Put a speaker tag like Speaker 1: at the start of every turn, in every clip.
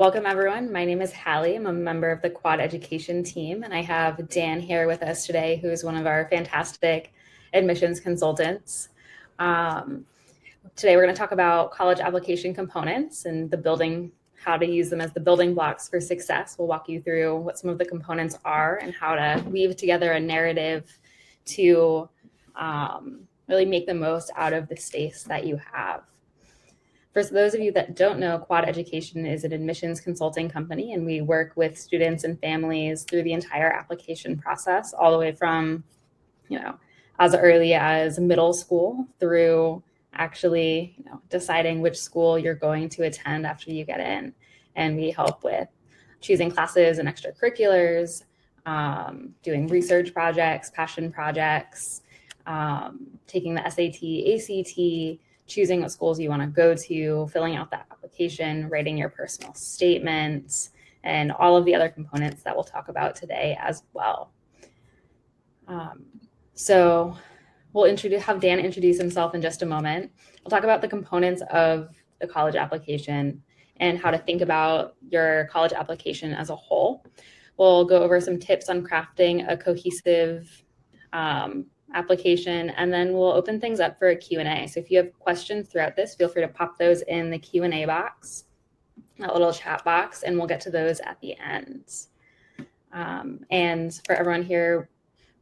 Speaker 1: Welcome, everyone. My name is Hallie. I'm a member of the Quad Education team, and I have Dan here with us today, who is one of our fantastic admissions consultants. Today, we're going to talk about college application components and how to use them as the building blocks for success. We'll walk you through what some of the components are and how to weave together a narrative to really make the most out of the space that you have. For those of you that don't know, Quad Education is an admissions consulting company, and we work with students and families through the entire application process, all the way from, as early as middle school through actually, deciding which school you're going to attend after you get in. And we help with choosing classes and extracurriculars, doing research projects, passion projects, taking the SAT, ACT, choosing what schools you want to go to, filling out that application, writing your personal statements, and all of the other components that we'll talk about today as well. So we'll have Dan introduce himself in just a moment. We'll talk about the components of the college application and how to think about your college application as a whole. We'll go over some tips on crafting a cohesive application, and then we'll open things up for a Q&A. So if you have questions throughout this, feel free to pop those in the Q&A box, that little chat box, and we'll get to those at the end. And for everyone here,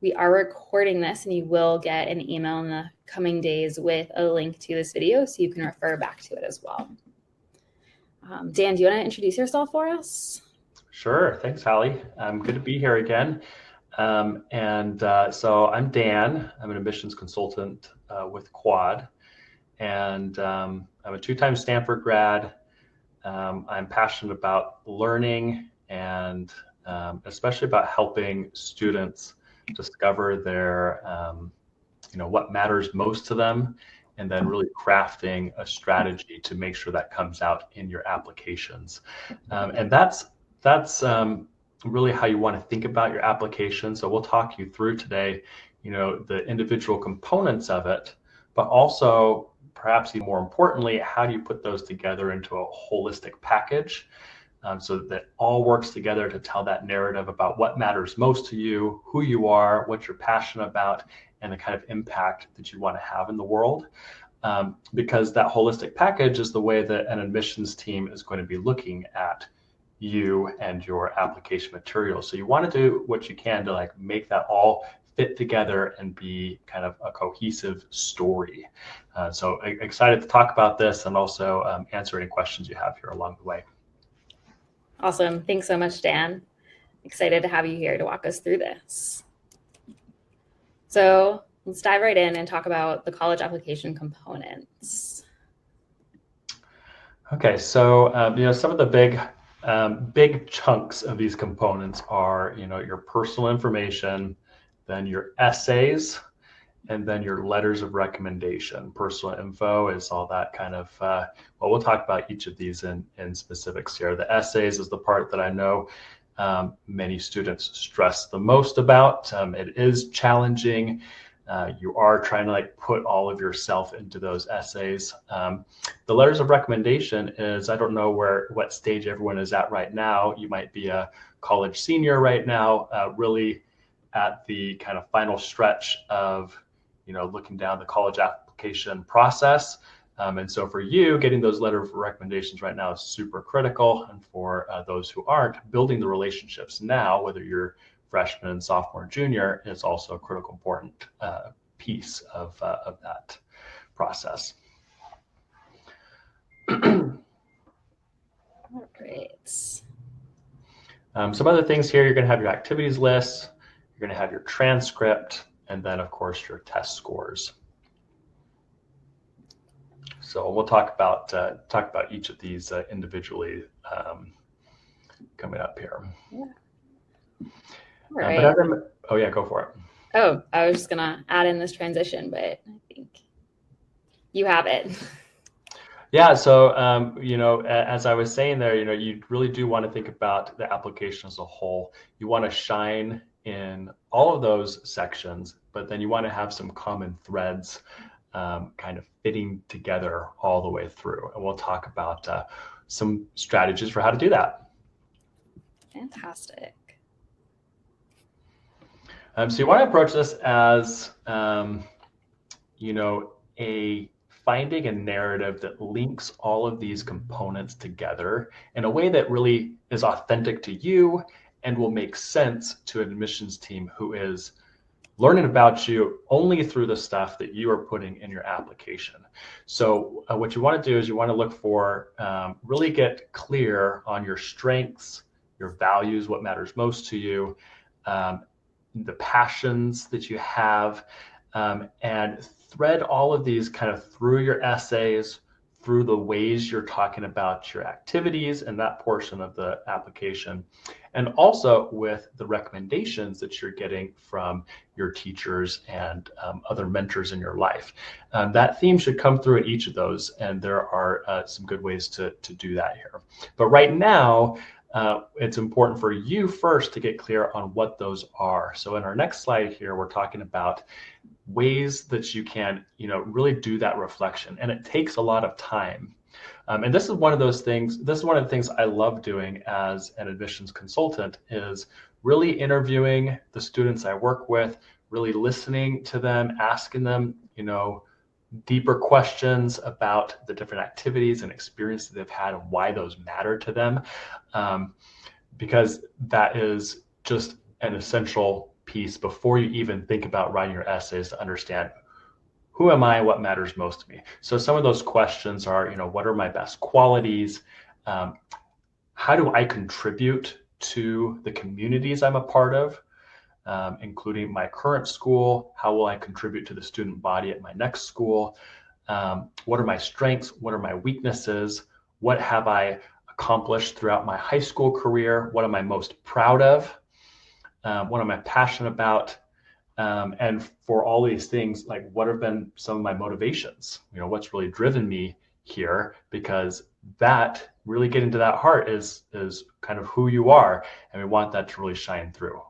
Speaker 1: we are recording this, and you will get an email in the coming days with a link to this video so you can refer back to it as well. Dan, do you want to introduce yourself for us?
Speaker 2: Sure. Thanks, Hallie. Good to be here again. So I'm Dan. I'm an admissions consultant with Quad, and I'm a two-time Stanford grad. I'm passionate about learning and especially about helping students discover their, what matters most to them, and then really crafting a strategy to make sure that comes out in your applications. And that's really how you want to think about your application. So we'll talk you through today, the individual components of it, but also perhaps even more importantly, how do you put those together into a holistic package so that it all works together to tell that narrative about what matters most to you, who you are, what you're passionate about, and the kind of impact that you want to have in the world. Because that holistic package is the way that an admissions team is going to be looking at you and your application material. So you want to do what you can to make that all fit together and be kind of a cohesive story. So excited to talk about this and also answer any questions you have here along the way.
Speaker 1: Awesome. Thanks so much, Dan. Excited to have you here to walk us through this. So let's dive right in and talk about the college application components.
Speaker 2: Okay, so some of the big chunks of these components are, your personal information, then your essays, and then your letters of recommendation. Personal info is all that kind of, we'll talk about each of these in specifics here. The essays is the part that I know many students stress the most about. It is challenging. You are trying to put all of yourself into those essays. The letters of recommendation is, I don't know what stage everyone is at right now. You might be a college senior right now, really at the kind of final stretch of, looking down the college application process. And so for you, getting those letter of recommendations right now is super critical. And for those who aren't, building the relationships now, whether you're freshman, sophomore, junior, is also a critical, important piece of that process.
Speaker 1: All right.
Speaker 2: Some other things here, you're going to have your activities list, you're going to have your transcript, and then of course your test scores. So we'll talk about each of these individually coming up here.
Speaker 1: Yeah. Right.
Speaker 2: Oh yeah, go for it.
Speaker 1: Oh, I was just gonna add in this transition, but I think you have it.
Speaker 2: Yeah, so as I was saying there, you really do want to think about the application as a whole. You want to shine in all of those sections, but then you want to have some common threads kind of fitting together all the way through. And we'll talk about some strategies for how to do that.
Speaker 1: Fantastic.
Speaker 2: So you want to approach this as, finding a narrative that links all of these components together in a way that really is authentic to you and will make sense to an admissions team who is learning about you only through the stuff that you are putting in your application. So what you want to do is you want to look for, really get clear on your strengths, your values, what matters most to you, the passions that you have, and thread all of these kind of through your essays, through the ways you're talking about your activities and that portion of the application, and also with the recommendations that you're getting from your teachers and other mentors in your life. That theme should come through in each of those, and there are some good ways to do that here. But right now, it's important for you first to get clear on what those are. So in our next slide here, we're talking about ways that you can, really do that reflection, and it takes a lot of time. And this is one of those things. This is one of the things I love doing as an admissions consultant, is really interviewing the students I work with, really listening to them, asking them, deeper questions about the different activities and experiences they've had and why those matter to them, because that is just an essential piece before you even think about writing your essays, to understand who am I, what matters most to me. So some of those questions are, what are my best qualities? How do I contribute to the communities I'm a part of, including my current school? How will I contribute to the student body at my next school? What are my strengths? What are my weaknesses? What have I accomplished throughout my high school career? What am I most proud of? What am I passionate about? And for all these things, like, what have been some of my motivations? What's really driven me here? Because that, really getting to that heart, is kind of who you are, and we want that to really shine through.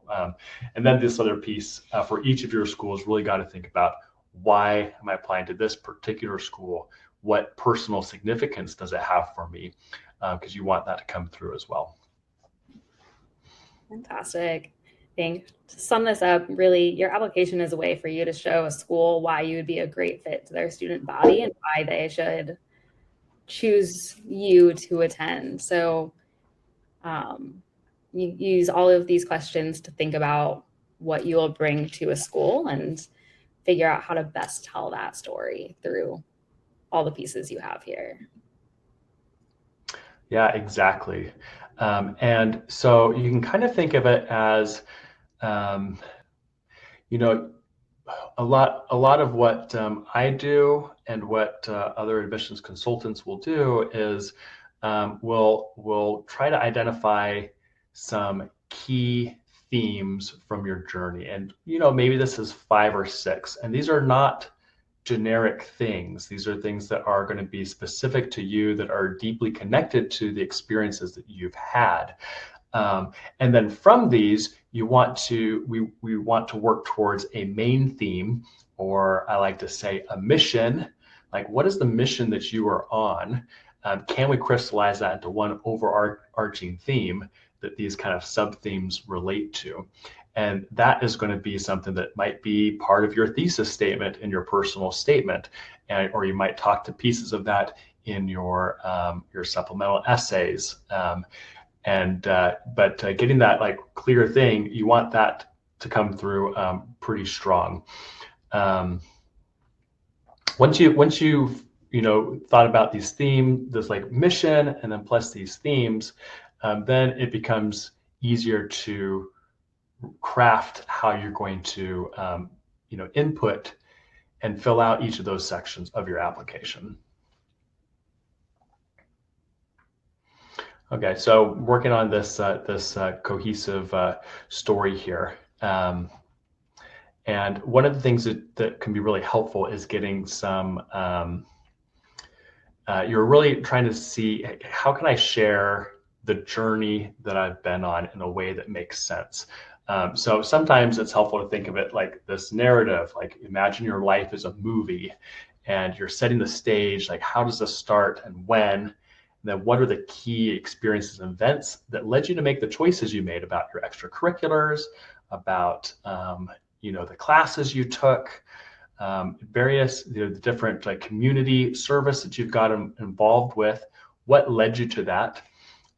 Speaker 2: And then this other piece, for each of your schools, really got to think about, why am I applying to this particular school? What personal significance does it have for me? Because you want that to come through as well.
Speaker 1: Fantastic. I think, to sum this up, really, your application is a way for you to show a school why you would be a great fit to their student body and why they should choose you to attend. So you use all of these questions to think about what you will bring to a school and figure out how to best tell that story through all the pieces you have here.
Speaker 2: Yeah, exactly. And so you can kind of think of it as, a lot of what I do and what other admissions consultants will do is we'll try to identify some key themes from your journey. And, maybe this is 5 or 6, and these are not generic things. These are things that are going to be specific to you, that are deeply connected to the experiences that you've had. And then from these, we want to work towards a main theme, or I like to say a mission. Like, what is the mission that you are on? Can we crystallize that into one overarching theme that these kind of sub-themes relate to? And that is going to be something that might be part of your thesis statement in your personal statement, or you might talk to pieces of that in your supplemental essays. But getting that clear thing, you want that to come through pretty strong. Once you've thought about these themes, this mission, and then plus these themes, then it becomes easier to craft how you're going to input and fill out each of those sections of your application. Okay, so working on this cohesive story here, and one of the things that can be really helpful is getting some. You're really trying to see, how can I share the journey that I've been on in a way that makes sense. So sometimes it's helpful to think of it like this narrative. Imagine your life as a movie, and you're setting the stage. How does this start and when? then what are the key experiences and events that led you to make the choices you made about your extracurriculars, about the classes you took, various the different community service that you've got involved with. What led you to that?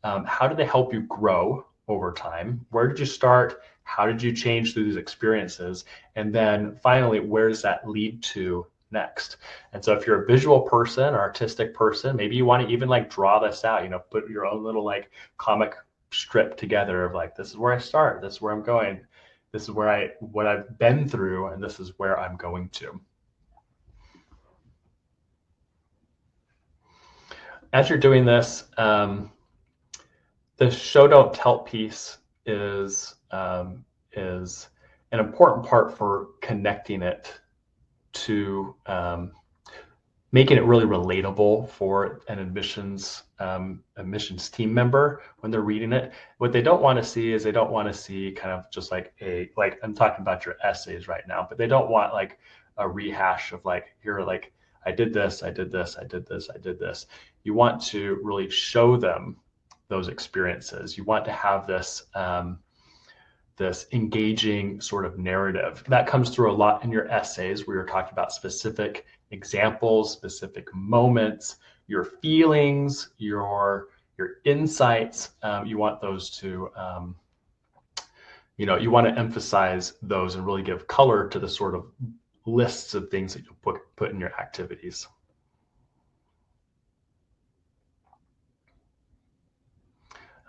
Speaker 2: How did they help you grow over time? Where did you start? How did you change through these experiences? And then finally, where does that lead to next? And so if you're a visual person or artistic person, maybe you want to even draw this out, put your own little comic strip together of this is where I start, this is where I'm going, this is where what I've been through, and this is where I'm going to. As you're doing this, the show don't tell piece is an important part for connecting it to making it really relatable for an admissions team member when they're reading it. What they don't want to see is they don't want to see kind of just I'm talking about your essays right now, but they don't want a rehash of here I did this, I did this, I did this, I did this. You want to really show them those experiences. You want to have this this engaging sort of narrative that comes through a lot in your essays, where you're talking about specific examples, specific moments, your feelings, your insights. You want those to you want to emphasize those and really give color to the sort of lists of things that you put in your activities.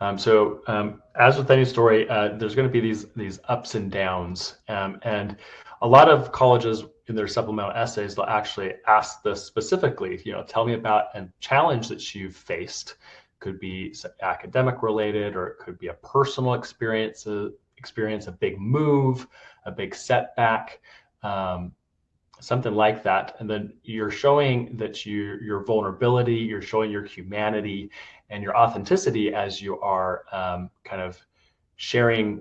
Speaker 2: As with any story, there's going to be these ups and downs, and a lot of colleges in their supplemental essays, they'll actually ask this specifically. Tell me about a challenge that you've faced. Could be academic related, or it could be a personal experience, a big move, a big setback, something like that. And then you're showing that your vulnerability, you're showing your humanity and your authenticity as you are kind of sharing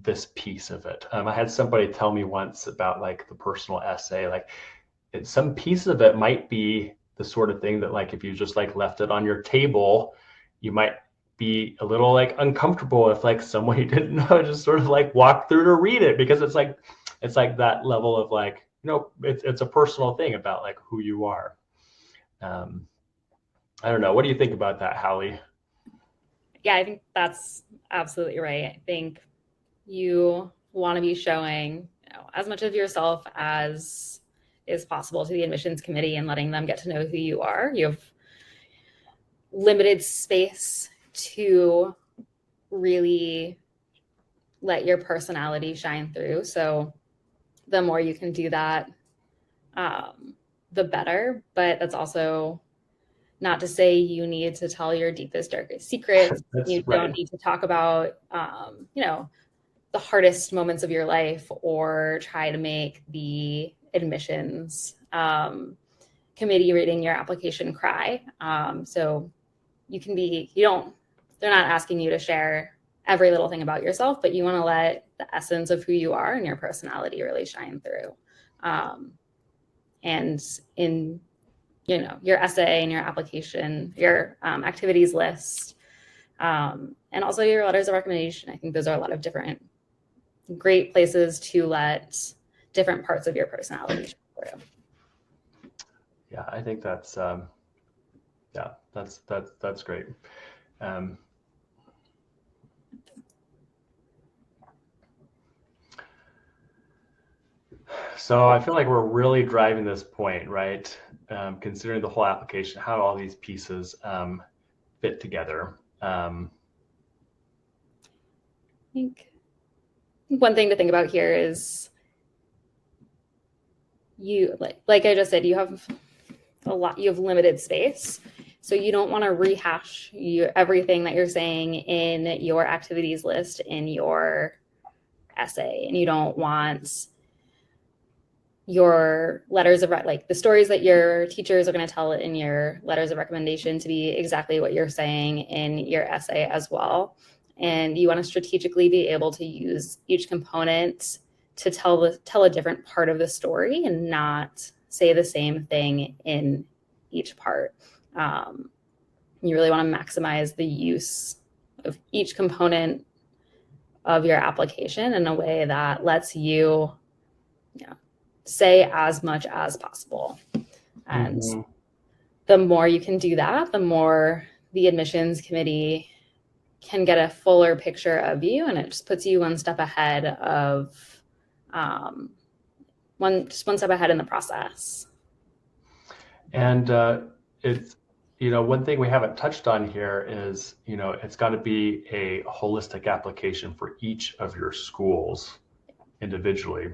Speaker 2: this piece of it. I had somebody tell me once about the personal essay, some piece of it might be the sort of thing that if you just left it on your table, you might be a little uncomfortable if someone you didn't know just sort of walk through to read it, because it's that level of it's a personal thing about who you are. I don't know. What do you think about that, Hallie?
Speaker 1: Yeah, I think that's absolutely right. I think you want to be showing as much of yourself as is possible to the admissions committee and letting them get to know who you are. You have limited space to really let your personality shine through. So the more you can do that, the better. But that's also not to say you need to tell your deepest, darkest secrets. You don't need to talk about, the hardest moments of your life, or try to make the admissions committee reading your application cry. So you can be, they're not asking you to share every little thing about yourself, but you want to let the essence of who you are and your personality really shine through. And in your essay and your application, your activities list, and also your letters of recommendation. I think those are a lot of different great places to let different parts of your personality shine through.
Speaker 2: Yeah, I think that's that's great. So I feel like we're really driving this point, right? Considering the whole application, how all these pieces fit together.
Speaker 1: I think one thing to think about here is you, like I just said, you have limited space. So you don't want to rehash everything that you're saying in your activities list in your essay, and you don't want your letters of the stories that your teachers are going to tell in your letters of recommendation to be exactly what you're saying in your essay as well. And you want to strategically be able to use each component to tell a different part of the story and not say the same thing in each part. You really want to maximize the use of each component of your application in a way that lets you, say as much as possible. And the more you can do that, the more the admissions committee can get a fuller picture of you, and it just puts you one step ahead of one step ahead in the process.
Speaker 2: And it's, one thing we haven't touched on here is, it's got to be a holistic application for each of your schools individually.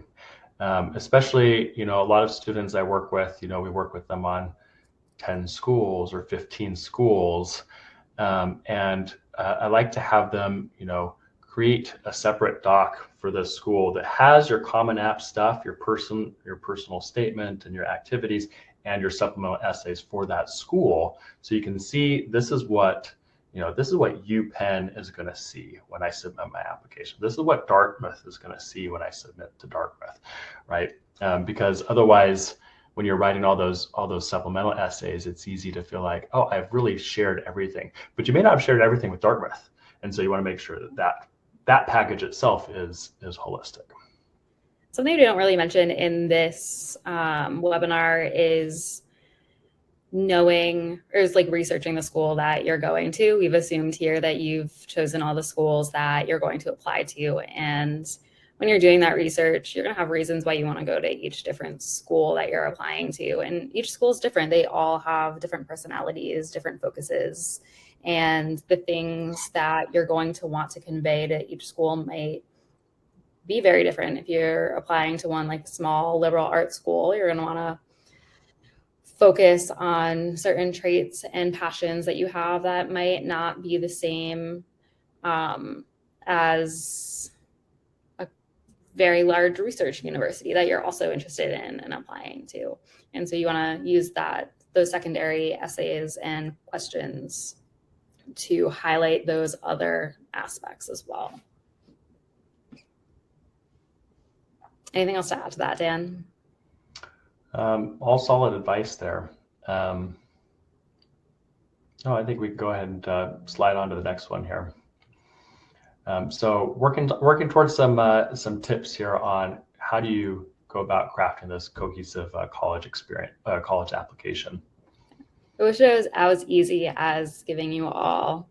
Speaker 2: Especially, a lot of students I work with, we work with them on 10 schools or 15 schools. And I like to have them, create a separate doc for the school that has your Common App stuff, your personal statement and your activities and your supplemental essays for that school. So you can see this is what UPenn is going to see when I submit my application. This is what Dartmouth is going to see when I submit to Dartmouth, right? Because otherwise, when you're writing all those supplemental essays, it's easy to feel like, oh, I've really shared everything, but you may not have shared everything with Dartmouth, and so you want to make sure that package itself is holistic.
Speaker 1: Something we don't really mention in this webinar is researching the school that you're going to. We've assumed here that you've chosen all the schools that you're going to apply to. And when you're doing that research, you're going to have reasons why you want to go to each different school that you're applying to. And each school is different. They all have different personalities, different focuses. And the things that you're going to want to convey to each school might be very different. If you're applying to one like small liberal arts school, you're going to want to focus on certain traits and passions that you have that might not be the same as a very large research university that you're also interested in and applying to. And so you want to use those secondary essays and questions to highlight those other aspects as well. Anything else to add to that, Dan?
Speaker 2: All solid advice there. I think we can go ahead and slide on to the next one here. So working towards some tips here on how do you go about crafting this cohesive college application.
Speaker 1: I wish it was as easy as giving you all.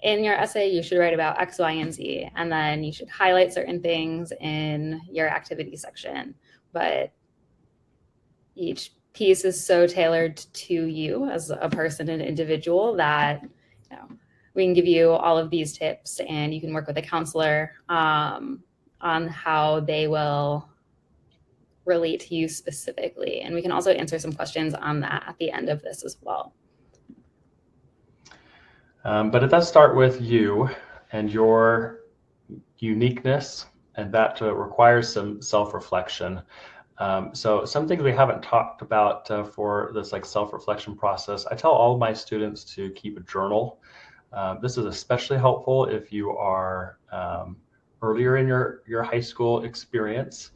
Speaker 1: In your essay, you should write about X, Y, and Z, and then you should highlight certain things in your activity section. But each piece is so tailored to you as a person and individual that we can give you all of these tips, and you can work with a counselor on how they will relate to you specifically. And we can also answer some questions on that at the end of this as well.
Speaker 2: But it does start with you and your uniqueness, and that requires some self-reflection. So some things we haven't talked about for this self-reflection process, I tell all of my students to keep a journal. This is especially helpful if you are earlier in your high school experience.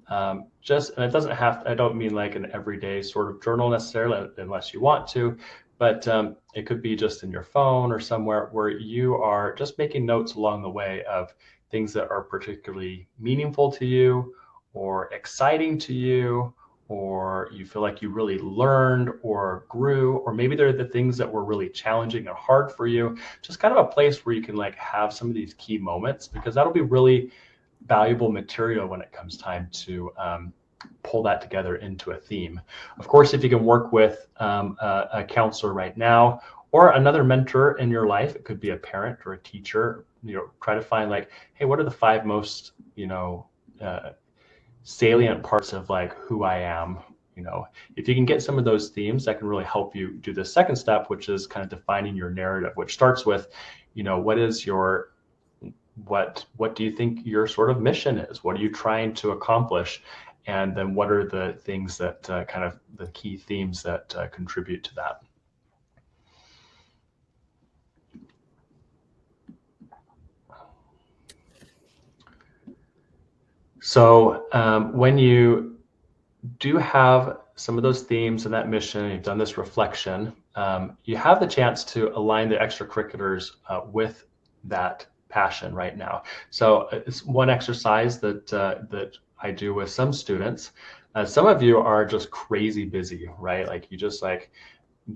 Speaker 2: And it doesn't have, I don't mean like an everyday sort of journal necessarily, unless you want to, but it could be just in your phone or somewhere where you are just making notes along the way of things that are particularly meaningful to you or exciting to you, or you feel like you really learned or grew, or maybe they're the things that were really challenging and hard for you. Just kind of a place where you can have some of these key moments, because that'll be really valuable material when it comes time to pull that together into a theme. Of course, if you can work with a counselor right now or another mentor in your life, it could be a parent or a teacher, try to find hey, what are the 5 most, salient parts of who I am? If you can get some of those themes, that can really help you do the second step, which is kind of defining your narrative, which starts with, what is your, what do you think your sort of mission is? What are you trying to accomplish? And then what are the things that kind of the key themes that contribute to that? So when you do have some of those themes and that mission, you've done this reflection, you have the chance to align the extracurriculars with that passion right now. So it's one exercise that I do with some students. Some of you are just crazy busy, right? Like you just like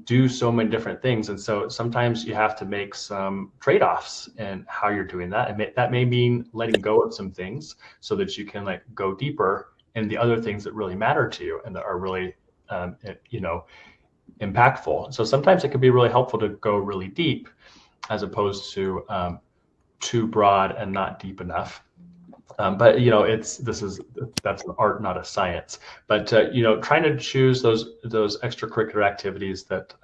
Speaker 2: do so many different things. And so sometimes you have to make some trade-offs in how you're doing that. And that may mean letting go of some things so that you can like go deeper in the other things that really matter to you and that are really, impactful. So sometimes it can be really helpful to go really deep as opposed to too broad and not deep enough. But that's an art, not a science. But trying to choose those extracurricular activities that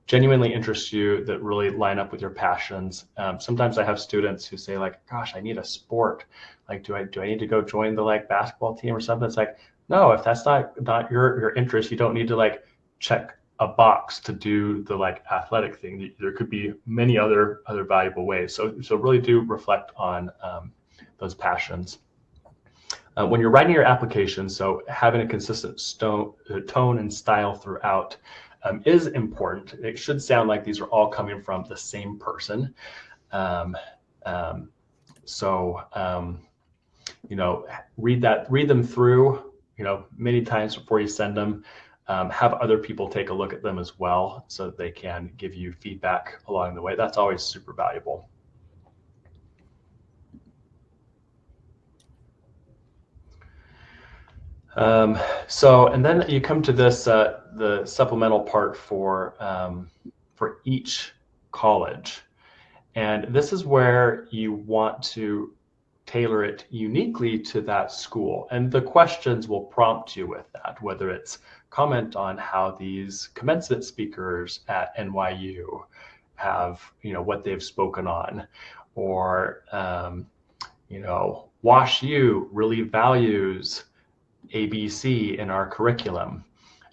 Speaker 2: genuinely interest you, that really line up with your passions. Sometimes I have students who say like, "Gosh, I need a sport. Like, do I need to go join the like basketball team or something?" It's like, no, if that's not your interest, you don't need to like check a box to do the like athletic thing. There could be many other valuable ways. So really do reflect on those passions. When you're writing your application, so having a consistent tone and style throughout is important. It should sound like these are all coming from the same person. Read them through, many times before you send them. Have other people take a look at them as well so that they can give you feedback along the way. That's always super valuable. And then you come to this, the supplemental part for each college. And this is where you want to tailor it uniquely to that school. And the questions will prompt you with that, whether it's comment on how these commencement speakers at NYU have, what they've spoken on, or, Wash U really values ABC in our curriculum.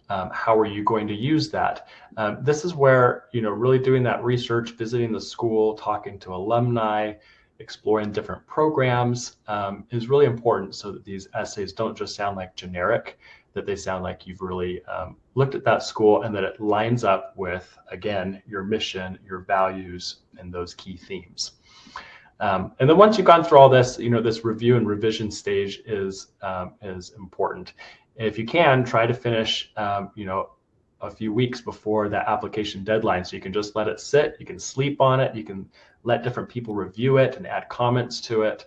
Speaker 2: How are you going to use that? This is where, really doing that research, visiting the school, talking to alumni, exploring different programs is really important so that these essays don't just sound like generic, that they sound like you've really looked at that school and that it lines up with, again, your mission, your values, and those key themes. And then once you've gone through all this, this review and revision stage is important. If you can, try to finish, a few weeks before the application deadline, so you can just let it sit. You can sleep on it. You can let different people review it and add comments to it.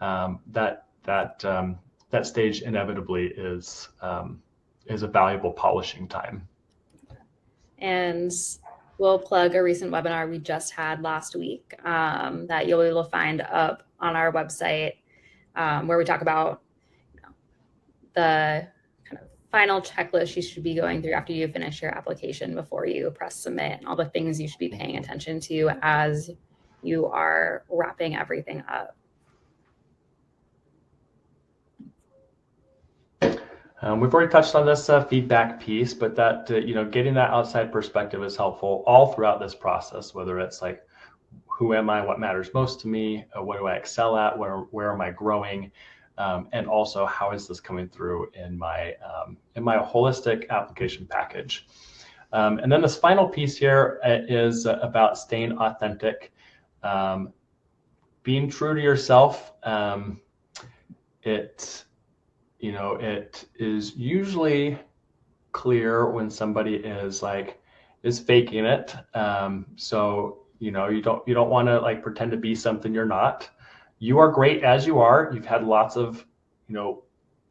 Speaker 2: That stage inevitably is a valuable polishing time.
Speaker 1: And we'll plug a recent webinar we just had last week that you'll be able to find up on our website, where we talk about the kind of final checklist you should be going through after you finish your application before you press submit, and all the things you should be paying attention to as you are wrapping everything up.
Speaker 2: We've already touched on this feedback piece, but that, getting that outside perspective is helpful all throughout this process, whether it's like, who am I, what matters most to me, what do I excel at, where am I growing, and also how is this coming through in my holistic application package. And then this final piece here is about staying authentic, being true to yourself. It is usually clear when somebody is faking it. So, you don't want to like pretend to be something you're not. You are great as you are. You've had lots of,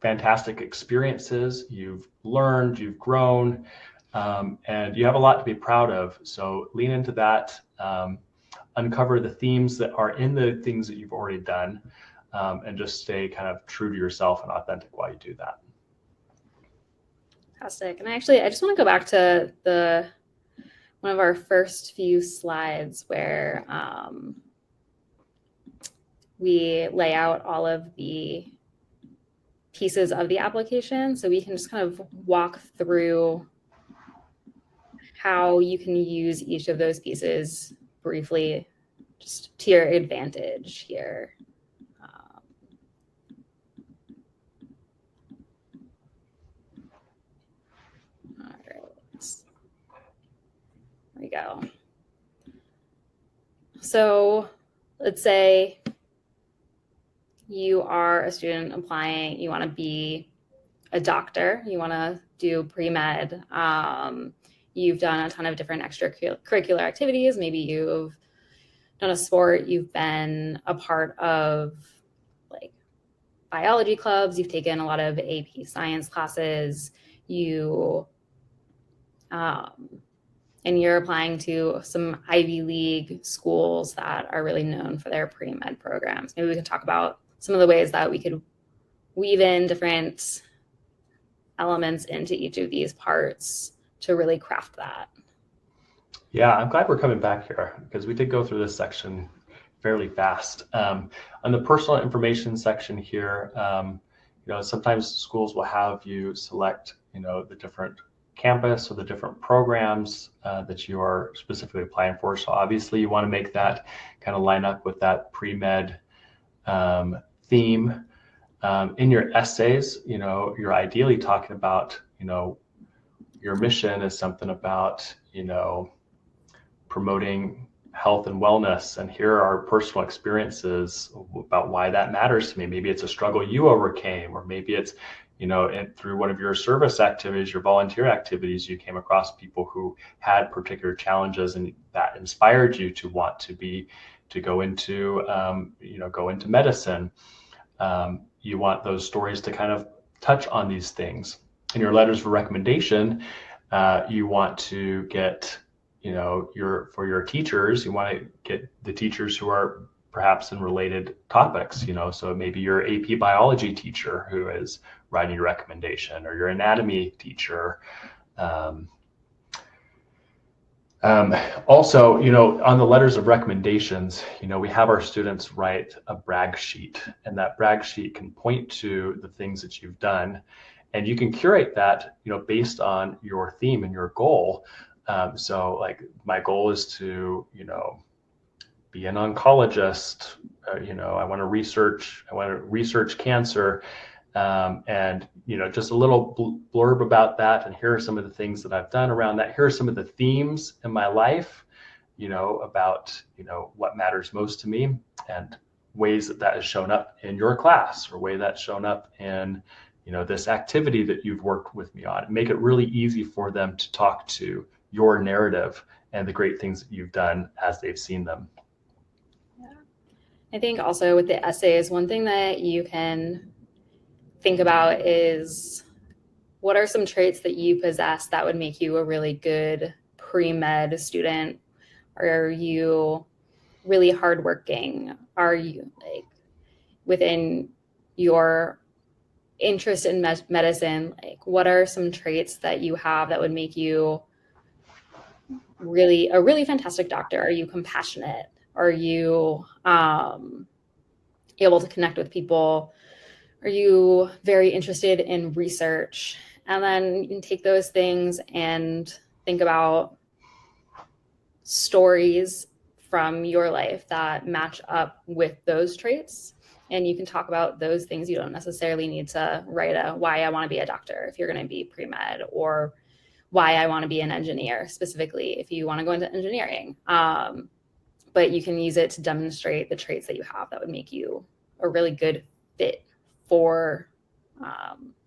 Speaker 2: fantastic experiences. You've learned, you've grown, and you have a lot to be proud of. So lean into that, uncover the themes that are in the things that you've already done. And just stay kind of true to yourself and authentic while you do that.
Speaker 1: Fantastic. And I just want to go back to one of our first few slides where we lay out all of the pieces of the application. So we can just kind of walk through how you can use each of those pieces briefly, just to your advantage here. we go. So let's say you are a student applying, you want to be a doctor, you want to do pre-med, you've done a ton of different extracurricular activities, maybe you've done a sport, you've been a part of like biology clubs, you've taken a lot of AP science classes, and you're applying to some Ivy League schools that are really known for their pre-med programs. Maybe we can talk about some of the ways that we could weave in different elements into each of these parts to really craft that.
Speaker 2: Yeah, I'm glad we're coming back here because we did go through this section fairly fast. On the personal information section here, sometimes schools will have you select, the different campus or the different programs that you are specifically applying for. So obviously you want to make that kind of line up with that pre-med theme. In your essays, you're ideally talking about, your mission is something about, promoting health and wellness. And here are personal experiences about why that matters to me. Maybe it's a struggle you overcame, or maybe it's, through one of your service activities, your volunteer activities, you came across people who had particular challenges and that inspired you to want to go into medicine. You want those stories to kind of touch on these things. In your letters for recommendation, you want to get, for your teachers, you want to get the teachers who are perhaps in related topics, so maybe your AP biology teacher who is writing your recommendation, or your anatomy teacher. Also, on the letters of recommendations, we have our students write a brag sheet, and that brag sheet can point to the things that you've done, and you can curate that, based on your theme and your goal. So like my goal is to, be an oncologist, I want to research cancer. And, just a little blurb about that. And here are some of the things that I've done around that. Here are some of the themes in my life, about, what matters most to me, and ways that has shown up in your class, or way that's shown up in, this activity that you've worked with me on. Make it really easy for them to talk to your narrative and the great things that you've done as they've seen them.
Speaker 1: Yeah. I think also with the essays, one thing that you can think about is, what are some traits that you possess that would make you a really good pre-med student? Are you really hardworking? Are you within your interest in medicine? What are some traits that you have that would make you a really fantastic doctor? Are you compassionate? Are you able to connect with people? Are you very interested in research? And then you can take those things and think about stories from your life that match up with those traits. And you can talk about those things. You don't necessarily need to write why I want to be a doctor if you're going to be pre-med, or why I want to be an engineer specifically if you want to go into engineering. But you can use it to demonstrate the traits that you have that would make you a really good fit for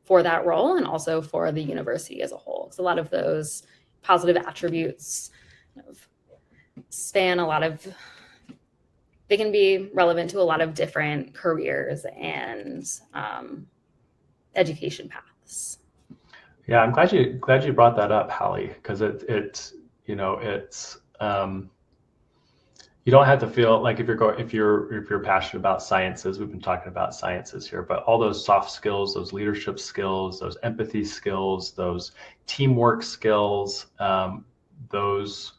Speaker 1: that role, and also for the university as a whole. So a lot of those positive attributes span they can be relevant to a lot of different careers and education paths.
Speaker 2: Yeah, I'm glad you brought that up, Hallie, because it's you don't have to feel like if you're passionate about sciences, we've been talking about sciences here, but all those soft skills, those leadership skills, those empathy skills, those teamwork skills, those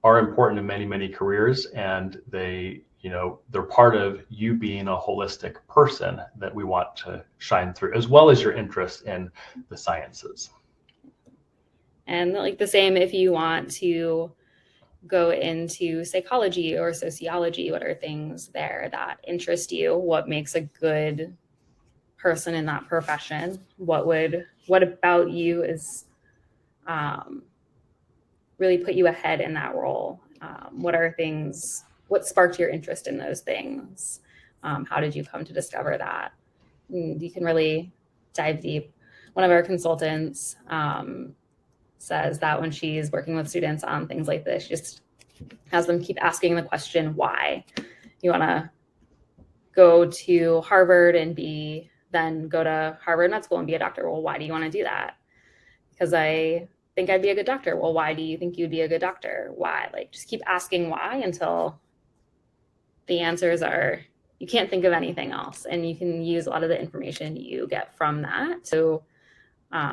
Speaker 2: are important in many, many careers, and they're part of you being a holistic person that we want to shine through, as well as your interest in the sciences.
Speaker 1: And the same, if you want to go into psychology or sociology, what are things there that interest you? What makes a good person in that profession? What about you is really put you ahead in that role? What sparked your interest in those things? How did you come to discover that? And you can really dive deep. One of our consultants says that when she's working with students on things like this, she just has them keep asking the question, why? You want to go to Harvard and then go to Harvard Med School and be a doctor. Well, why do you want to do that? Because I think I'd be a good doctor. Well, why do you think you'd be a good doctor? Why? Like, just keep asking why until the answers are, you can't think of anything else. And you can use a lot of the information you get from that to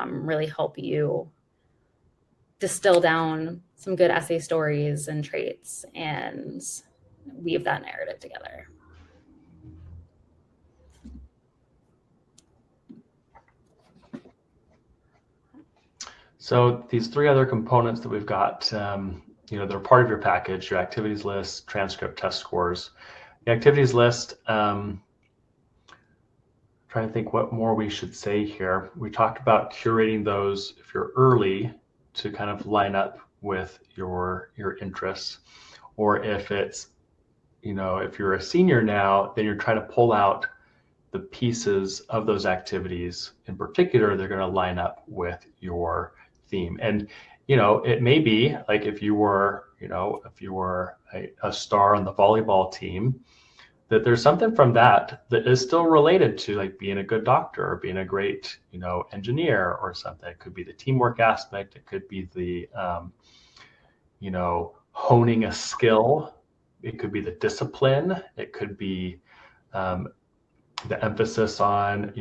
Speaker 1: really help you distill down some good essay stories and traits and weave that narrative together.
Speaker 2: So these three other components that we've got, they're part of your package: your activities list, transcript, test scores. The activities list, trying to think what more we should say here. We talked about curating those if you're early to kind of line up with your interests, or if it's, if you're a senior now, then you're trying to pull out the pieces of those activities in particular, they're going to line up with your theme. And, it may be like if you were a star on the volleyball team, that there's something from that is still related to like being a good doctor or being a great, engineer or something. It could be the teamwork aspect. It could be the, honing a skill. It could be the discipline. It could be the emphasis on,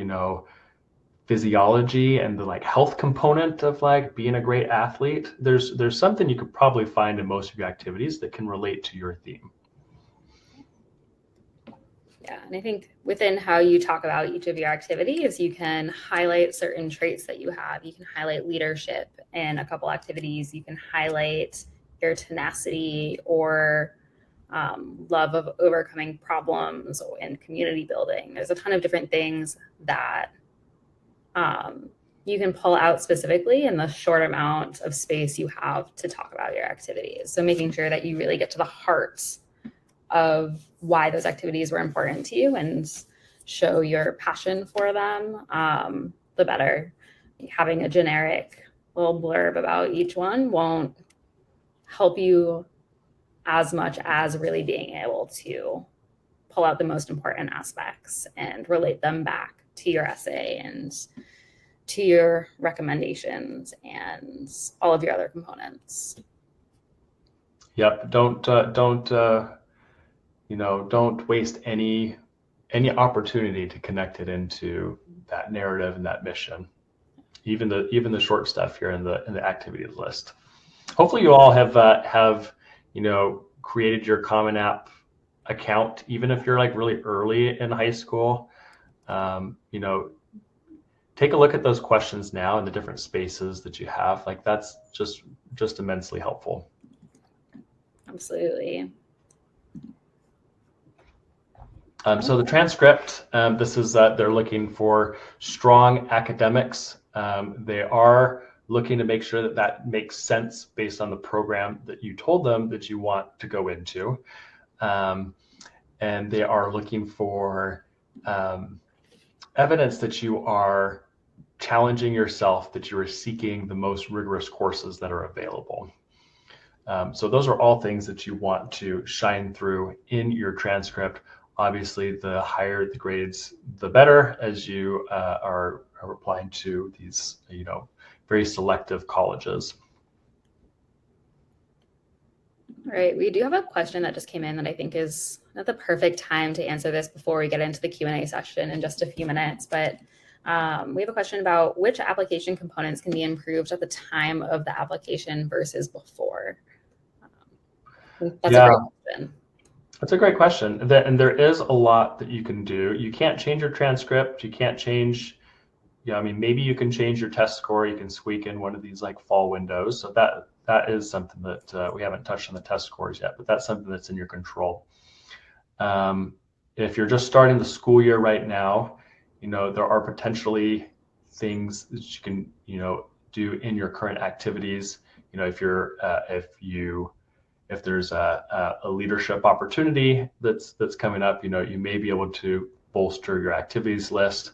Speaker 2: physiology and the like health component of like being a great athlete. There's something you could probably find in most of your activities that can relate to your theme.
Speaker 1: Yeah, and I think within how you talk about each of your activities, you can highlight certain traits that you have. You can highlight leadership in a couple activities. You can highlight your tenacity or love of overcoming problems and community building. There's a ton of different things that you can pull out specifically in the short amount of space you have to talk about your activities. So making sure that you really get to the heart of why those activities were important to you and show your passion for them, the better. Having a generic little blurb about each one won't help you as much as really being able to pull out the most important aspects and relate them back to your essay and to your recommendations and all of your other components.
Speaker 2: Yep. Don't waste any opportunity to connect it into that narrative and that mission. Even the short stuff here in the activities list. Hopefully you all have created your Common App account, even if you're like really early in high school. Take a look at those questions now in the different spaces that you have. Like that's just immensely helpful.
Speaker 1: Absolutely.
Speaker 2: So the transcript, this is they're looking for strong academics. They are looking to make sure that makes sense based on the program that you told them that you want to go into. And they are looking for evidence that you are challenging yourself, that you are seeking the most rigorous courses that are available. So those are all things that you want to shine through in your transcript. Obviously, the higher the grades, the better, as you are applying to these, very selective colleges.
Speaker 1: All right, we do have a question that just came in that I think is not the perfect time to answer this before we get into the Q&A session in just a few minutes, but we have a question about which application components can be improved at the time of the application versus before. That's a great question.
Speaker 2: That's a great question. And there is a lot that you can do. You can't change your transcript. You can't change, maybe you can change your test score. You can squeak in one of these like fall windows. So that is something that we haven't touched on the test scores yet, but that's something that's in your control. If you're just starting the school year right now, there are potentially things that you can, do in your current activities. if there's a leadership opportunity that's coming up, you may be able to bolster your activities list.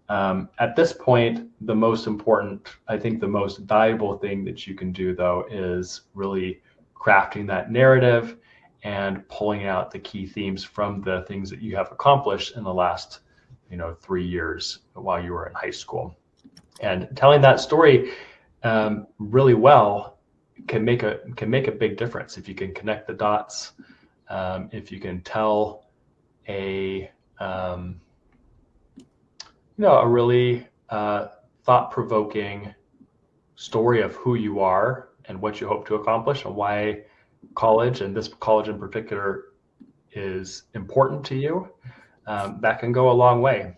Speaker 2: At this point, the most important, I think the most valuable thing that you can do, though, is really crafting that narrative and pulling out the key themes from the things that you have accomplished in the last 3 years while you were in high school. And telling that story really well can make a big difference if you can connect the dots, if you can tell a really thought-provoking story of who you are and what you hope to accomplish and why college, and this college in particular, is important to you. That can go a long way.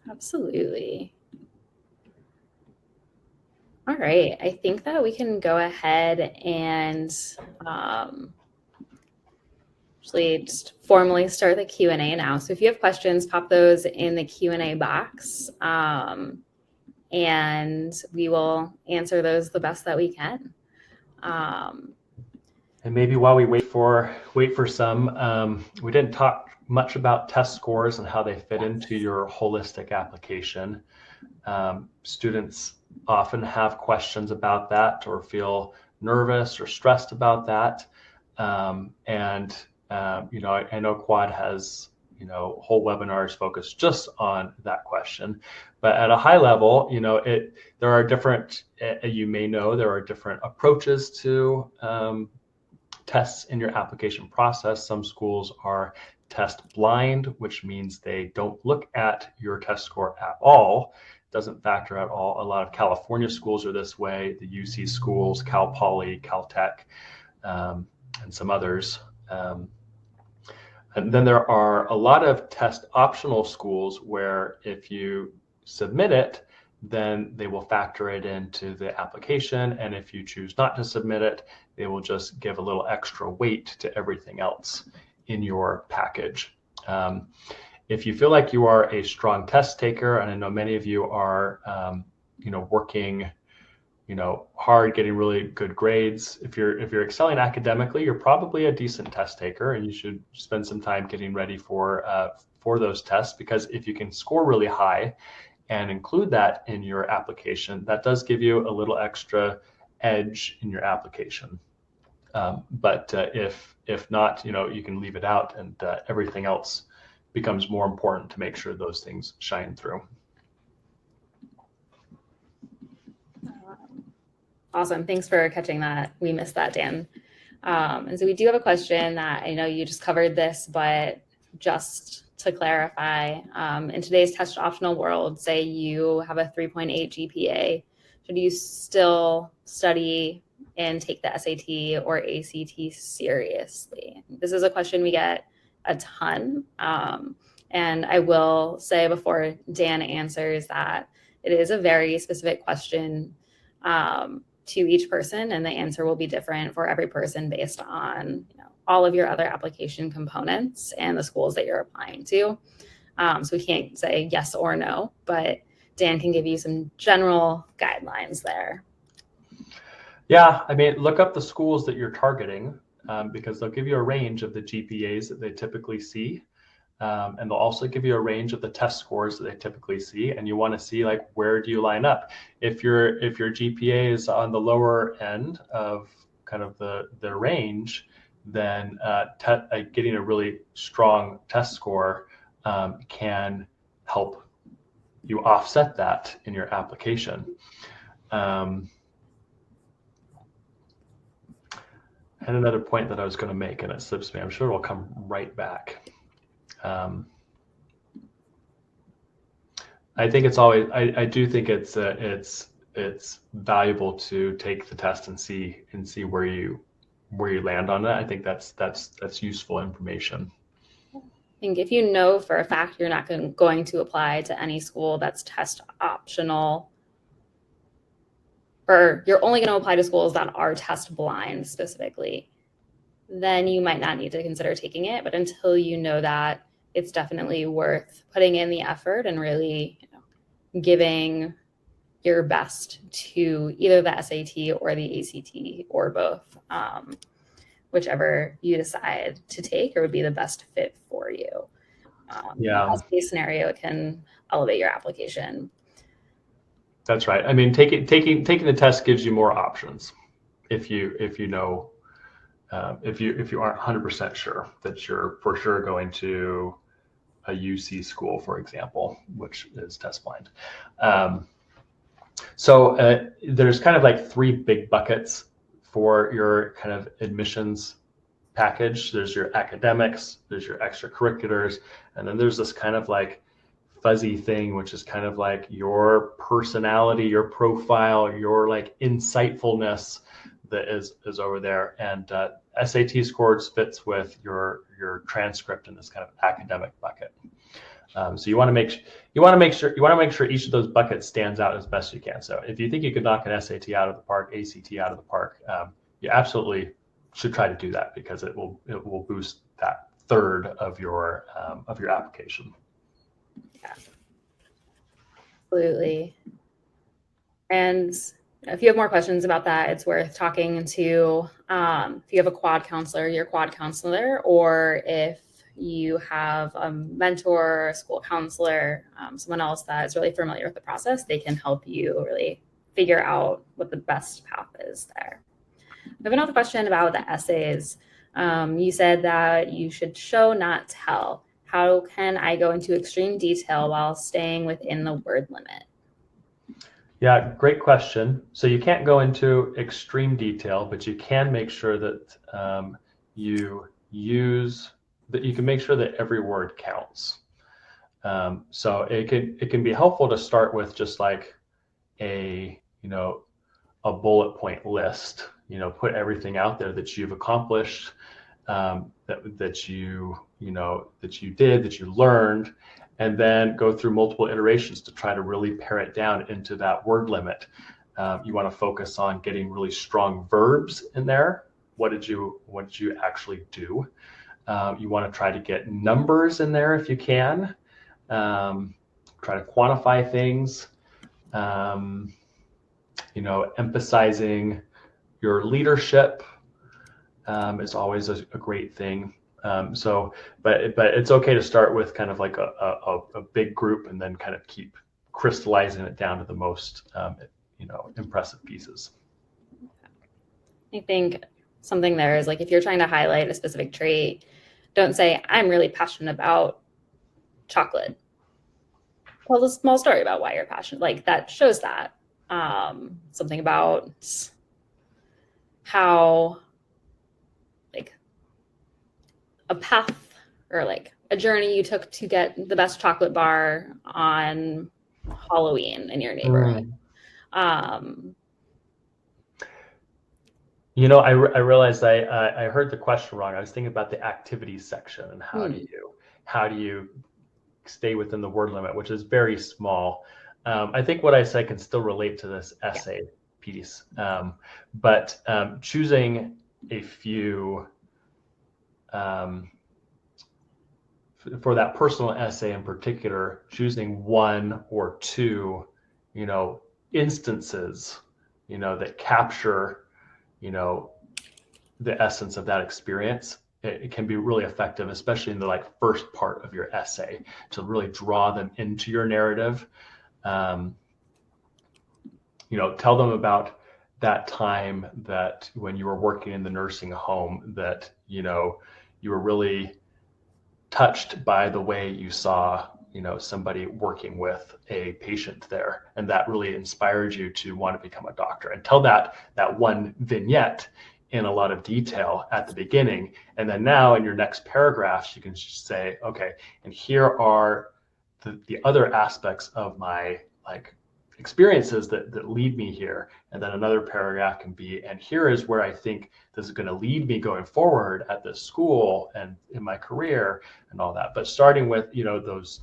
Speaker 1: Absolutely. All right, I think that we can go ahead and actually just formally start the Q&A now. So if you have questions, pop those in the Q&A box, and we will answer those the best that we can.
Speaker 2: And maybe while we wait for some, we didn't talk much about test scores and how they fit into your holistic application. Students often have questions about that or feel nervous or stressed about that. I know Quad has whole webinars focused just on that question, but at a high level, there are different, there are different approaches to tests in your application process. Some schools are test blind, which means they don't look at your test score at all, doesn't factor at all. A lot of California schools are this way, the UC schools, Cal Poly, Caltech, and some others. And then there are a lot of test optional schools where if you submit it, then they will factor it into the application. And if you choose not to submit it, they will just give a little extra weight to everything else in your package. If you feel like you are a strong test taker, and I know many of you are, working, hard, getting really good grades. If you're excelling academically, you're probably a decent test taker, and you should spend some time getting ready for those tests, because if you can score really high and include that in your application, that does give you a little extra edge in your application. But if not, you can leave it out, and everything else becomes more important to make sure those things shine through.
Speaker 1: Awesome. Thanks for catching that. We missed that, Dan. And so we do have a question that I know you just covered this, but just to clarify, in today's test optional world, say you have a 3.8 GPA, should you still study and take the SAT or ACT seriously? This is a question we get a ton. And I will say before Dan answers that it is a very specific question to each person, and the answer will be different for every person based on all of your other application components and the schools that you're applying to. So we can't say yes or no, but Dan can give you some general guidelines there.
Speaker 2: Yeah, I mean, look up the schools that you're targeting, because they'll give you a range of the GPAs that they typically see. And they'll also give you a range of the test scores that they typically see, and you want to see where do you line up. If your GPA is on the lower end of kind of the range, then getting a really strong test score can help you offset that in your application. And another point that I was going to make, and it slips me, I'm sure it'll come right back. I think it's always, I do think it's valuable to take the test and see where you land on it. I think that's useful information.
Speaker 1: I think if you know for a fact you're not going to apply to any school that's test optional, or you're only going to apply to schools that are test blind specifically, then you might not need to consider taking it. But until you know that, it's definitely worth putting in the effort and really giving your best to either the SAT or the ACT or both, whichever you decide to take or would be the best fit for you. Best case scenario, it can elevate your application.
Speaker 2: That's right. I mean, taking the test gives you more options if you know if you aren't 100% sure that you're for sure going to a UC school, for example, which is test blind. So there's kind of like three big buckets for your kind of admissions package. There's your academics, there's your extracurriculars, and then there's this kind of like fuzzy thing, which is kind of like your personality, your profile, your like insightfulness that is over there. And SAT scores fits with your transcript in this kind of academic bucket. So you want to make sure each of those buckets stands out as best you can. So if you think you could knock an SAT out of the park, ACT out of the park, you absolutely should try to do that, because it will boost that third of your application.
Speaker 1: Yeah, absolutely. And if you have more questions about that, it's worth talking to, if you have a quad counselor, your quad counselor, or if you have a mentor, a school counselor, someone else that is really familiar with the process, they can help you really figure out what the best path is there. I have another question about the essays. You said that you should show, not tell. How can I go into extreme detail while staying within the word limit?
Speaker 2: Yeah, great question. So you can't go into extreme detail, but you can make sure that you can make sure that every word counts. So it can be helpful to start with just like a bullet point list. Put everything out there that you've accomplished, that you did, that you learned, and then go through multiple iterations to try to really pare it down into that word limit. You want to focus on getting really strong verbs in there. What did you actually do? You want to try to get numbers in there if you can. Try to quantify things. Emphasizing your leadership is always a great thing. But it's okay to start with kind of like a big group and then kind of keep crystallizing it down to the most impressive pieces.
Speaker 1: I think something there is like, if you're trying to highlight a specific trait, don't say, I'm really passionate about chocolate. Tell a small story about why you're passionate. Like, that shows that. Something about how, like, a path or like a journey you took to get the best chocolate bar on Halloween in your neighborhood.
Speaker 2: I realized I heard the question wrong. I was thinking about the activities section and how do you stay within the word limit, which is very small. I think what I said can still relate to this essay piece, but choosing a few for that personal essay in particular, choosing one or two, instances, that capture, the essence of that experience. It can be really effective, especially in the first part of your essay, to really draw them into your narrative. Tell them about that time that when you were working in the nursing home that, you were really touched by the way you saw, somebody working with a patient there. And that really inspired you to want to become a doctor. And tell that one vignette in a lot of detail at the beginning. And then now in your next paragraphs, you can just say, okay, and here are the other aspects of my experiences that lead me here. And then another paragraph can be, and here is where I think this is going to lead me going forward at this school and in my career and all that. But starting with, those,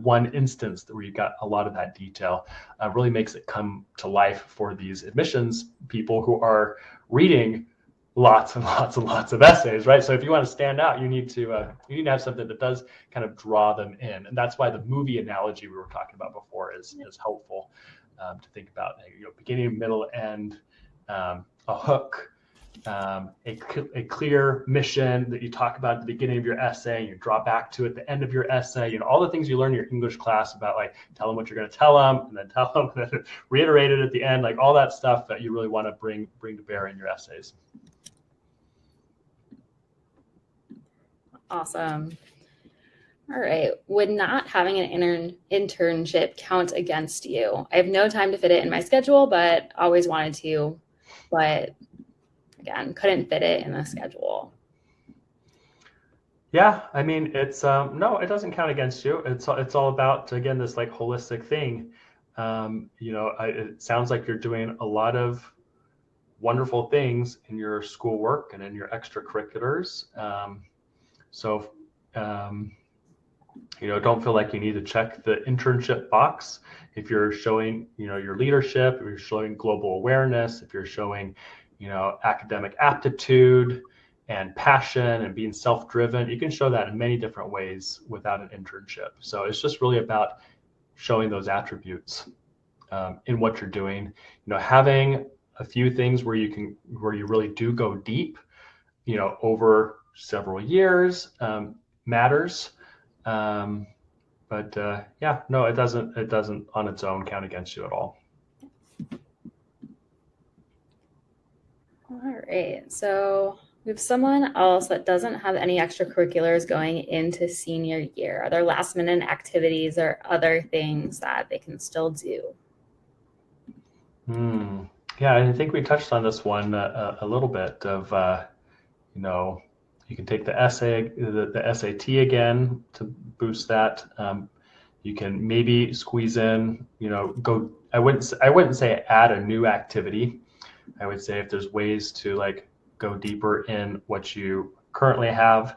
Speaker 2: one instance where you got a lot of that detail really makes it come to life for these admissions people who are reading lots and lots and lots of essays, right? So if you want to stand out, you need to have something that does kind of draw them in. And that's why the movie analogy we were talking about before is helpful. to think about, beginning, middle, end, a hook, a clear mission that you talk about at the beginning of your essay, and you draw back to at the end of your essay. All the things you learn in your English class about, like, tell them what you're going to tell them, and then tell them, and then reiterate it at the end, like all that stuff that you really want to bring to bear in your essays.
Speaker 1: Awesome. All right. Would not having an internship count against you? I have no time to fit it in my schedule, but always wanted to, but again, couldn't fit it in the schedule.
Speaker 2: Yeah, I mean, it's no, it doesn't count against you. It's all about, again, this like holistic thing. It sounds like you're doing a lot of wonderful things in your schoolwork and in your extracurriculars. Don't feel like you need to check the internship box. If you're showing, your leadership, if you're showing global awareness, if you're showing, academic aptitude and passion and being self-driven, you can show that in many different ways without an internship. So it's just really about showing those attributes in what you're doing. Having a few things where you really do go deep, over several years matters. Yeah, no, it doesn't on its own count against you at all.
Speaker 1: All right. So we have someone else that doesn't have any extracurriculars going into senior year. Are there last minute activities or other things that they can still do?
Speaker 2: Yeah, I think we touched on this one a little bit of, you can take the essay, the SAT again to boost that. You can maybe squeeze in, I wouldn't say add a new activity. I would say if there's ways to like go deeper in what you currently have,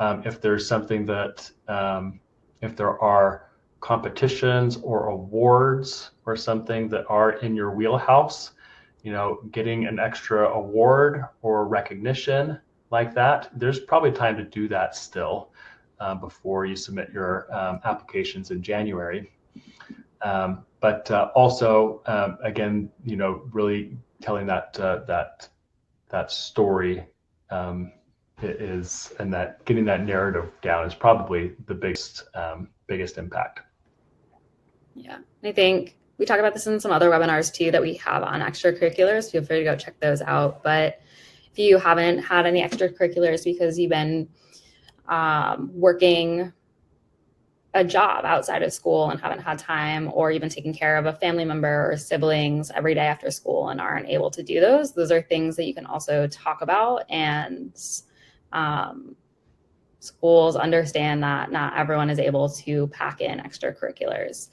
Speaker 2: if there's something that, if there are competitions or awards or something that are in your wheelhouse, getting an extra award or recognition like that, there's probably time to do that still before you submit your applications in January. But also, again, really telling that story is, and that getting that narrative down is probably the biggest impact.
Speaker 1: Yeah, I think we talk about this in some other webinars too that we have on extracurriculars. Feel free to go check those out. But if you haven't had any extracurriculars because you've been working a job outside of school and haven't had time, or you've been taking care of a family member or siblings every day after school and aren't able to do those are things that you can also talk about. And schools understand that not everyone is able to pack in extracurriculars.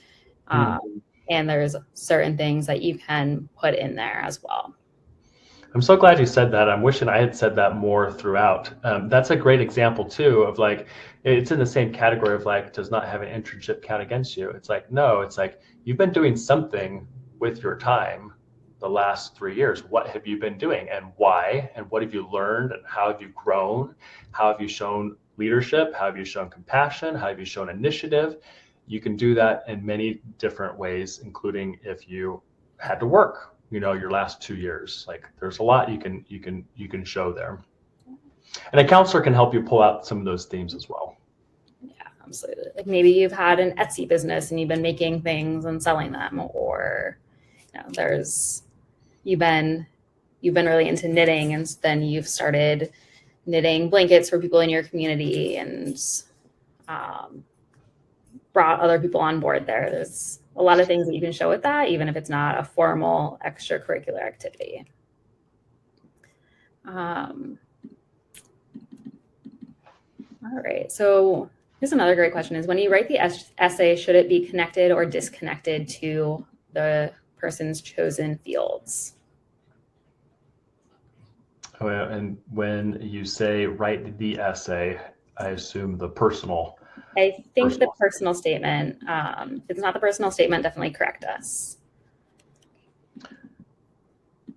Speaker 1: And there's certain things that you can put in there as well.
Speaker 2: I'm so glad you said that. I'm wishing I had said that more throughout. That's a great example too of like, it's in the same category of like, does not have an internship count against you? It's like, no, it's like you've been doing something with your time the last 3 years. What have you been doing and why? And what have you learned and how have you grown? How have you shown leadership? How have you shown compassion? How have you shown initiative? You can do that in many different ways, including if you had to work, your last 2 years. Like there's a lot you can show there. And a counselor can help you pull out some of those themes as well.
Speaker 1: Yeah, absolutely. Like maybe you've had an Etsy business and you've been making things and selling them, or you've been really into knitting and then you've started knitting blankets for people in your community and brought other people on board there. There's a lot of things that you can show with that, even if it's not a formal extracurricular activity. All right, so here's another great question is, when you write the essay, should it be connected or disconnected to the person's chosen fields?
Speaker 2: Oh, and when you say write the essay, I assume the personal.
Speaker 1: I think the personal statement. If it's not the personal statement, definitely correct us.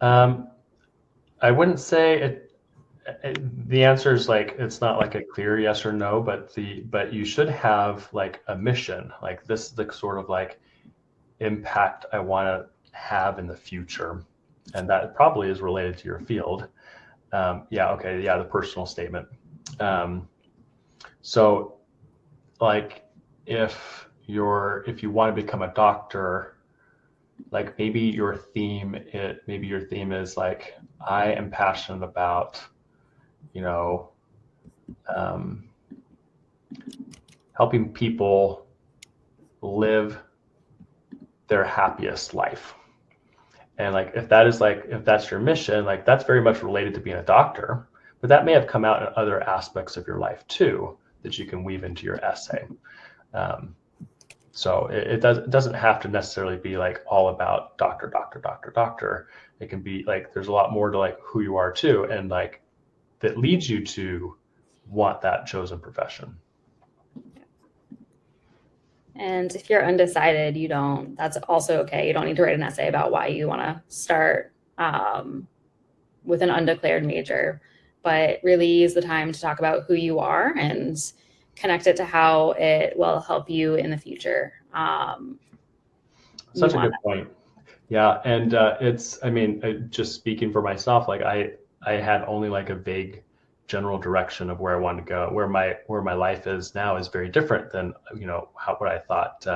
Speaker 2: I wouldn't say it. The answer is like, it's not like a clear yes or no, but you should have like a mission, like this, the sort of like, impact I want to have in the future? And that probably is related to your field. The personal statement. So like if you want to become a doctor, like maybe your theme is like, I am passionate about, helping people live their happiest life. And like if that's your mission, like that's very much related to being a doctor, but that may have come out in other aspects of your life too that you can weave into your essay. So it doesn't have to necessarily be like all about doctor. It can be like there's a lot more to like who you are too, and like that leads you to want that chosen profession.
Speaker 1: And if you're undecided, that's also okay. You don't need to write an essay about why you want to start with an undeclared major, but really use the time to talk about who you are and connect it to how it will help you in the future.
Speaker 2: Such a good point. Yeah. And just speaking for myself, like I had only like a vague general direction of where I wanted to go. Where my life is now is very different than what I thought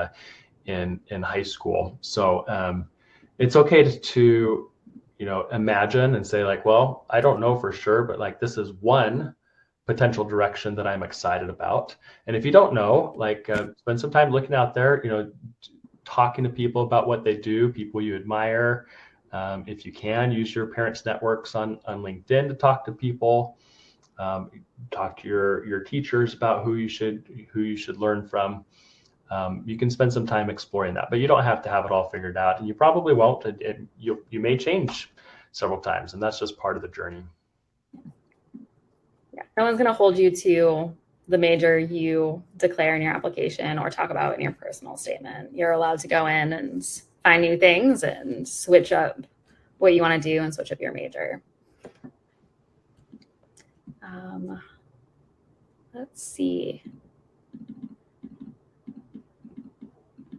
Speaker 2: in high school. So it's okay to imagine and say like, well, I don't know for sure, but like this is one potential direction that I'm excited about. And if you don't know, like spend some time looking out there, talking to people about what they do, people you admire. If you can, use your parents' networks on LinkedIn to talk to people. Talk to your teachers about who you should learn from. You can spend some time exploring that, but you don't have to have it all figured out, and you probably won't. You may change several times, and that's just part of the journey.
Speaker 1: Yeah, no one's going to hold you to the major you declare in your application or talk about in your personal statement. You're allowed to go in and find new things and switch up what you want to do and switch up your major. Let's see.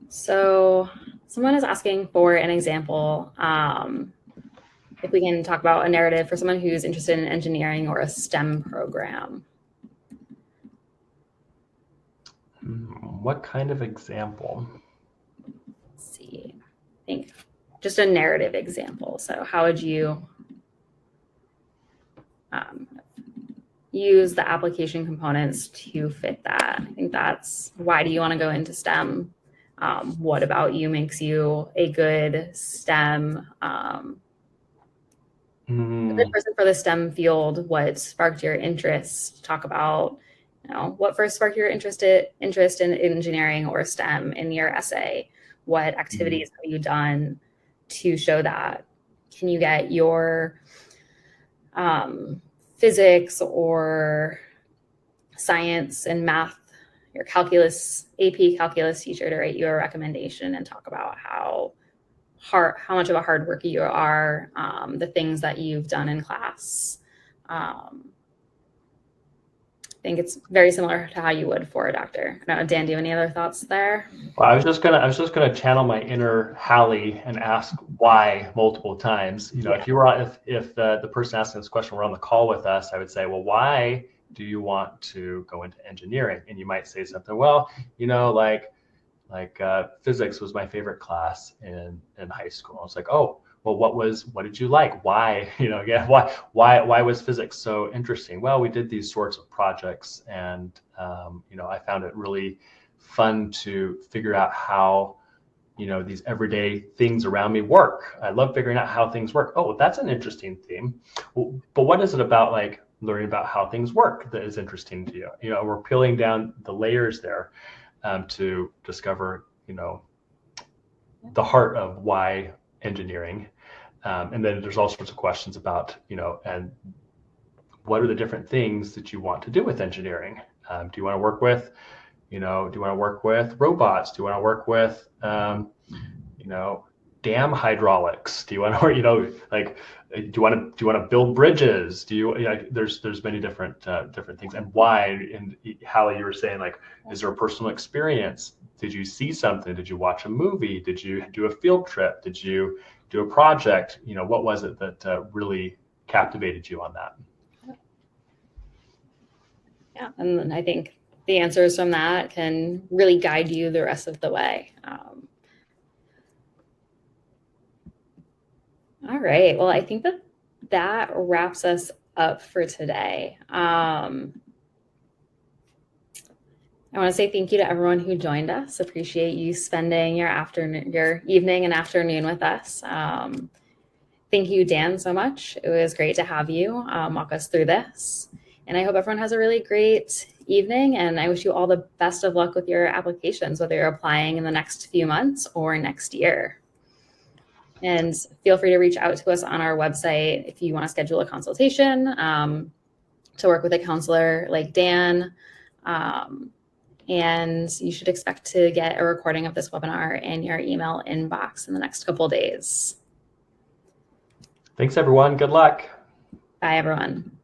Speaker 1: So someone is asking for an example. If we can talk about a narrative for someone who's interested in engineering or a STEM program.
Speaker 2: What kind of example?
Speaker 1: Let's see. I think just a narrative example. So how would you use the application components to fit that? I think that's why do you want to go into STEM? What about you makes you a good STEM, a good person for the STEM field? What sparked your interest? Talk about, what first sparked your interest in engineering or STEM in your essay? What activities have you done to show that? Can you get your physics or science and math, your calculus, AP calculus teacher to write you a recommendation and talk about how much of a hard worker you are, the things that you've done in class. I think it's very similar to how you would for a doctor. I don't know, Dan, do you have any other thoughts there?
Speaker 2: Well, I was just gonna channel my inner Hallie and ask why multiple times. If you were if the person asking this question were on the call with us, I would say, well, why do you want to go into engineering? And you might say something, well, like physics was my favorite class in high school. I was like, oh, well, what did you like? Why, why was physics so interesting? Well, we did these sorts of projects, and I found it really fun to figure out how these everyday things around me work. I love figuring out how things work. Oh, that's an interesting theme. Well, but what is it about like learning about how things work that is interesting to you? We're peeling down the layers there to discover the heart of why engineering. And then there's all sorts of questions about, and what are the different things that you want to do with engineering? Do you want to work with, do you want to work with robots? Do you want to work with, dam hydraulics? Do you want to, like, do you want to build bridges? Do you, there's many different things, and why. And Hallie, you were saying, like, is there a personal experience? Did you see something? Did you watch a movie? Did you do a field trip? Did you do a project? What was it that really captivated you on that?
Speaker 1: Yeah, and I think the answers from that can really guide you the rest of the way. All right. Well, I think that wraps us up for today. I want to say thank you to everyone who joined us. Appreciate you spending your evening and afternoon with us. Thank you, Dan, so much. It was great to have you walk us through this. And I hope everyone has a really great evening, and I wish you all the best of luck with your applications, whether you're applying in the next few months or next year. And feel free to reach out to us on our website if you want to schedule a consultation to work with a counselor like Dan. And you should expect to get a recording of this webinar in your email inbox in the next couple of days.
Speaker 2: Thanks, everyone. Good luck.
Speaker 1: Bye, everyone.